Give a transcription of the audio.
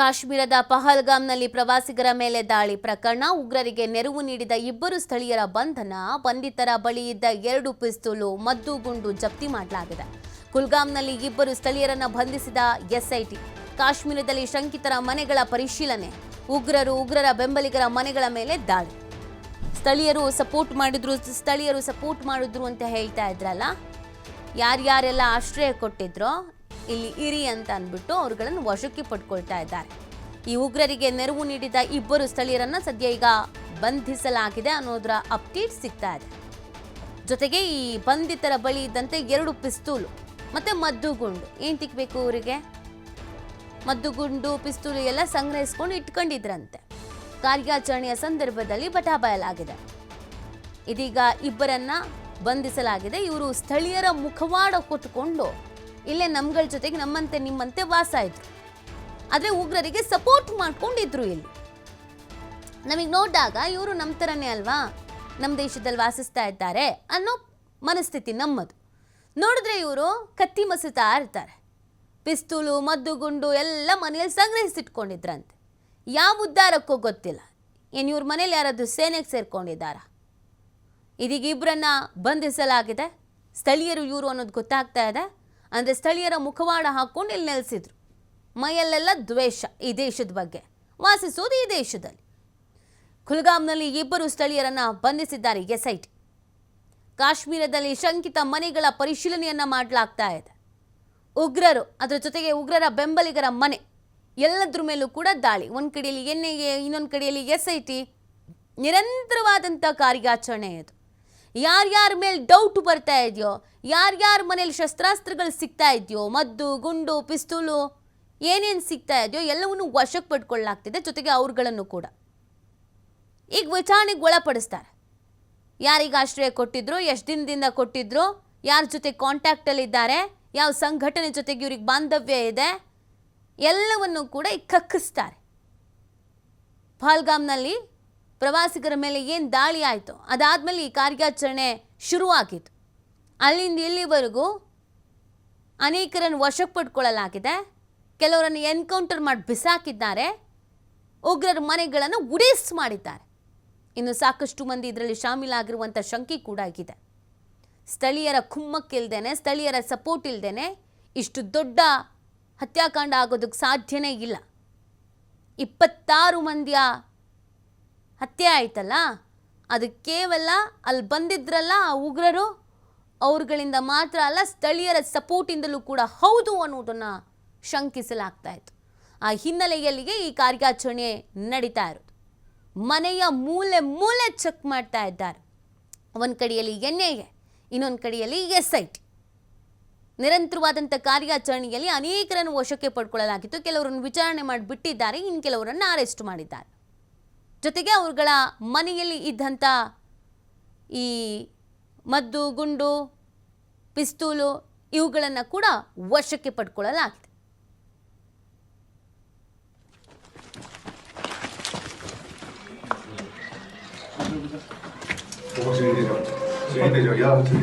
ಕಾಶ್ಮೀರದ ಪಹಲ್ಗಾಮ್ನಲ್ಲಿ ಪ್ರವಾಸಿಗರ ಮೇಲೆ ದಾಳಿ ಪ್ರಕರಣ ಉಗ್ರರಿಗೆ ನೆರವು ನೀಡಿದ ಇಬ್ಬರು ಸ್ಥಳೀಯರ ಬಂಧನ ಬಂಧಿತರ ಬಳಿ ಇದ್ದ 2 ಪಿಸ್ತೂಲು ಮದ್ದುಗುಂಡು ಜಪ್ತಿ ಮಾಡಲಾಗಿದೆ. ಕುಲ್ಗಾಮ್ನಲ್ಲಿ ಇಬ್ಬರು ಸ್ಥಳೀಯರನ್ನು ಬಂಧಿಸಿದ ಎಸ್ಐಟಿ. ಕಾಶ್ಮೀರದಲ್ಲಿ ಶಂಕಿತರ ಮನೆಗಳ ಪರಿಶೀಲನೆ. ಉಗ್ರರ ಬೆಂಬಲಿಗರ ಮನೆಗಳ ಮೇಲೆ ದಾಳಿ. ಸ್ಥಳೀಯರು ಸಪೋರ್ಟ್ ಮಾಡಿದ್ರು ಅಂತ ಹೇಳ್ತಾ ಇದ್ರಲ್ಲ, ಯಾರ್ಯಾರೆಲ್ಲ ಆಶ್ರಯ ಕೊಟ್ಟಿದ್ರೋ ಇಲ್ಲಿ ಇರಿ ಅಂತ ಅಂದ್ಬಿಟ್ಟು ಅವರುಗಳನ್ನು ವಶಕ್ಕೆ ಪಡ್ಕೊಳ್ತಾ ಇದ್ದಾರೆ. ಈ ಉಗ್ರರಿಗೆ ನೆರವು ನೀಡಿದ ಇಬ್ಬರು ಸ್ಥಳೀಯರನ್ನ ಸದ್ಯ ಈಗ ಬಂಧಿಸಲಾಗಿದೆ ಅನ್ನೋದರ ಅಪ್ಡೇಟ್ ಸಿಗ್ತಾ ಇದೆ. ಜೊತೆಗೆ ಈ ಬಂಧಿತರ ಬಳಿ ಇದ್ದಂತೆ 2 ಪಿಸ್ತೂಲು ಮತ್ತೆ ಮದ್ದುಗುಂಡು ಏನ್ ತಿಕ್ಬೇಕು ಅವರಿಗೆ, ಮದ್ದುಗುಂಡು ಪಿಸ್ತೂಲು ಎಲ್ಲ ಸಂಗ್ರಹಿಸ್ಕೊಂಡು ಇಟ್ಕೊಂಡಿದ್ರಂತೆ. ಕಾರ್ಯಾಚರಣೆಯ ಸಂದರ್ಭದಲ್ಲಿ ಬಯಲಾಗಿದೆ. ಇದೀಗ ಇಬ್ಬರನ್ನ ಬಂಧಿಸಲಾಗಿದೆ. ಇವರು ಸ್ಥಳೀಯರ ಮುಖವಾಡ ಕೊಟ್ಟುಕೊಂಡು ಇಲ್ಲೇ ನಮ್ಗಳ ಜೊತೆಗೆ ನಮ್ಮಂತೆ ನಿಮ್ಮಂತೆ ವಾಸ ಇದ್ರು, ಆದರೆ ಉಗ್ರರಿಗೆ ಸಪೋರ್ಟ್ ಮಾಡ್ಕೊಂಡಿದ್ರು. ಇಲ್ಲಿ ನಮಗೆ ನೋಡಿದಾಗ ಇವರು ನಮ್ಮ ಥರನೇ ಅಲ್ವಾ, ನಮ್ಮ ದೇಶದಲ್ಲಿ ವಾಸಿಸ್ತಾ ಇದ್ದಾರೆ ಅನ್ನೋ ಮನಸ್ಥಿತಿ ನಮ್ಮದು. ನೋಡಿದ್ರೆ ಇವರು ಕತ್ತಿ ಮಸುತ್ತಾ ಇರ್ತಾರೆ. ಪಿಸ್ತೂಲು ಮದ್ದುಗುಂಡು ಎಲ್ಲ ಮನೆಯಲ್ಲಿ ಸಂಗ್ರಹಿಸಿಟ್ಕೊಂಡಿದ್ರಂತೆ. ಯಾವ ಉದ್ದಾರಕ್ಕೂ ಗೊತ್ತಿಲ್ಲ. ಏನು ಇವ್ರ ಮನೇಲಿ ಯಾರಾದರೂ ಸೇನೆಗೆ ಸೇರ್ಕೊಂಡಿದ್ದಾರಾ? ಇದೀಗ ಇಬ್ಬರನ್ನ ಬಂಧಿಸಲಾಗಿದೆ. ಸ್ಥಳೀಯರು ಇವರು ಅನ್ನೋದು ಗೊತ್ತಾಗ್ತಾ ಇದೆ. ಅಂದರೆ ಸ್ಥಳೀಯರ ಮುಖವಾಡ ಹಾಕ್ಕೊಂಡು ಇಲ್ಲಿ ನೆಲೆಸಿದ್ರು. ಮೈಯಲ್ಲೆಲ್ಲ ದ್ವೇಷ, ಈ ದೇಶದ ಬಗ್ಗೆ, ವಾಸಿಸೋದು ಈ ದೇಶದಲ್ಲಿ. ಕುಲ್ಗಾಮ್ನಲ್ಲಿ ಇಬ್ಬರು ಸ್ಥಳೀಯರನ್ನ ಬಂಧಿಸಿದ್ದಾರೆ ಎಸ್ಐಟಿ. ಕಾಶ್ಮೀರದಲ್ಲಿ ಶಂಕಿತ ಮನೆಗಳ ಪರಿಶೀಲನೆಯನ್ನ ಮಾಡಲಾಗ್ತಾ ಇದೆ. ಉಗ್ರರು, ಅದರ ಜೊತೆಗೆ ಉಗ್ರರ ಬೆಂಬಲಿಗರ ಮನೆ, ಎಲ್ಲದ್ರ ಮೇಲೂ ಕೂಡ ದಾಳಿ. ಒಂದು ಕಡೆಯಲ್ಲಿ ಎನ್ಐಎ, ಇನ್ನೊಂದು ಕಡೆಯಲ್ಲಿ ಎಸ್ಐಟಿ. ನಿರಂತರವಾದಂಥ ಕಾರ್ಯಾಚರಣೆ ಇದು. ಯಾರ್ಯಾರ ಮೇಲೆ ಡೌಟ್ ಬರ್ತಾ ಇದೆಯೋ, ಯಾರ್ಯಾರ ಮನೇಲಿ ಶಸ್ತ್ರಾಸ್ತ್ರಗಳು ಸಿಗ್ತಾ ಇದೆಯೋ, ಮದ್ದು ಗುಂಡು ಪಿಸ್ತೂಲು ಏನೇನು ಸಿಗ್ತಾ ಇದೆಯೋ ಎಲ್ಲವನ್ನೂ ವಶಕ್ಕೆ ಪಡ್ಕೊಳ್ಳಲಾಗ್ತಿದೆ. ಜೊತೆಗೆ ಅವ್ರುಗಳನ್ನು ಕೂಡ ಈಗ ವಿಚಾರಣೆಗೆ ಒಳಪಡಿಸ್ತಾರೆ. ಯಾರಿಗೆ ಆಶ್ರಯ ಕೊಟ್ಟಿದ್ರು, ಎಷ್ಟು ದಿನದಿಂದ ಕೊಟ್ಟಿದ್ರು, ಯಾರ ಜೊತೆ ಕಾಂಟ್ಯಾಕ್ಟಲ್ಲಿದ್ದಾರೆ, ಯಾವ ಸಂಘಟನೆ ಜೊತೆಗೆ ಇವ್ರಿಗೆ ಬಾಂಧವ್ಯ ಇದೆ, ಎಲ್ಲವನ್ನು ಕೂಡ ಈಗ ಕಕ್ಕಿಸ್ತಾರೆ. ಪಹಲ್ಗಾಮ್ನಲ್ಲಿ ಪ್ರವಾಸಿಗರ ಮೇಲೆ ಏನು ದಾಳಿ ಆಯಿತು, ಅದಾದಮೇಲೆ ಈ ಕಾರ್ಯಾಚರಣೆ ಶುರುವಾಗಿತ್ತು. ಅಲ್ಲಿಂದ ಇಲ್ಲಿವರೆಗೂ ಅನೇಕರನ್ನು ವಶಕ್ಕೆ ಪಡ್ಕೊಳ್ಳಲಾಗಿದೆ. ಕೆಲವರನ್ನು ಎನ್ಕೌಂಟರ್ ಮಾಡಿ ಬಿಸಾಕಿದ್ದಾರೆ. ಉಗ್ರರ ಮನೆಗಳನ್ನು ಉಡೇಸ್ ಮಾಡಿದ್ದಾರೆ. ಇನ್ನು ಸಾಕಷ್ಟು ಮಂದಿ ಇದರಲ್ಲಿ ಶಾಮೀಲಾಗಿರುವಂಥ ಶಂಕೆ ಕೂಡ ಆಗಿದೆ. ಸ್ಥಳೀಯರ ಕುಮ್ಮಕ್ಕಿಲ್ದೇನೆ, ಸ್ಥಳೀಯರ ಸಪೋರ್ಟ್ ಇಲ್ಲದೇನೆ ಇಷ್ಟು ದೊಡ್ಡ ಹತ್ಯಾಕಾಂಡ ಆಗೋದಕ್ಕೆ ಸಾಧ್ಯನೇ ಇಲ್ಲ. 26 ಮಂದಿಯ ಹತ್ಯೆ ಆಯ್ತಲ್ಲ, ಅದು ಕೇವಲ ಅಲ್ಲಿ ಬಂದಿದ್ರಲ್ಲ ಆ ಉಗ್ರರು, ಅವ್ರುಗಳಿಂದ ಮಾತ್ರ ಅಲ್ಲ, ಸ್ಥಳೀಯರ ಸಪೋರ್ಟಿಂದಲೂ ಕೂಡ ಹೌದು ಅನ್ನೋದನ್ನು ಶಂಕಿಸಲಾಗ್ತಾ ಇತ್ತು. ಆ ಹಿನ್ನೆಲೆಯಲ್ಲಿಯೇ ಈ ಕಾರ್ಯಾಚರಣೆ ನಡೀತಾ ಇರೋದು. ಮನೆಯ ಮೂಲೆ ಚೆಕ್ ಮಾಡ್ತಾ ಇದ್ದಾರೆ. ಒಂದು ಕಡೆಯಲ್ಲಿ ಎನ್ಐಎ, ಇನ್ನೊಂದು ಕಡೆಯಲ್ಲಿ ಎಸ್ಐಟಿ. ನಿರಂತರವಾದಂಥ ಕಾರ್ಯಾಚರಣೆಯಲ್ಲಿ ಅನೇಕರನ್ನು ವಶಕ್ಕೆ ಪಡ್ಕೊಳ್ಳಲಾಗಿತ್ತು. ಕೆಲವರನ್ನು ವಿಚಾರಣೆ ಮಾಡಿಬಿಟ್ಟಿದ್ದಾರೆ, ಇನ್ನು ಕೆಲವರನ್ನು ಅರೆಸ್ಟ್ ಮಾಡಿದ್ದಾರೆ. ಜೊತೆಗೆ ಅವರುಗಳ ಮನೆಯಲ್ಲಿ ಇದ್ದಂಥ ಈ ಮದ್ದು ಗುಂಡು ಪಿಸ್ತೂಲು ಇವುಗಳನ್ನು ಕೂಡ ವಶಕ್ಕೆ ಪಡ್ಕೊಳ್ಳಲಾಗಿದೆ. 저희들 저기 아무튼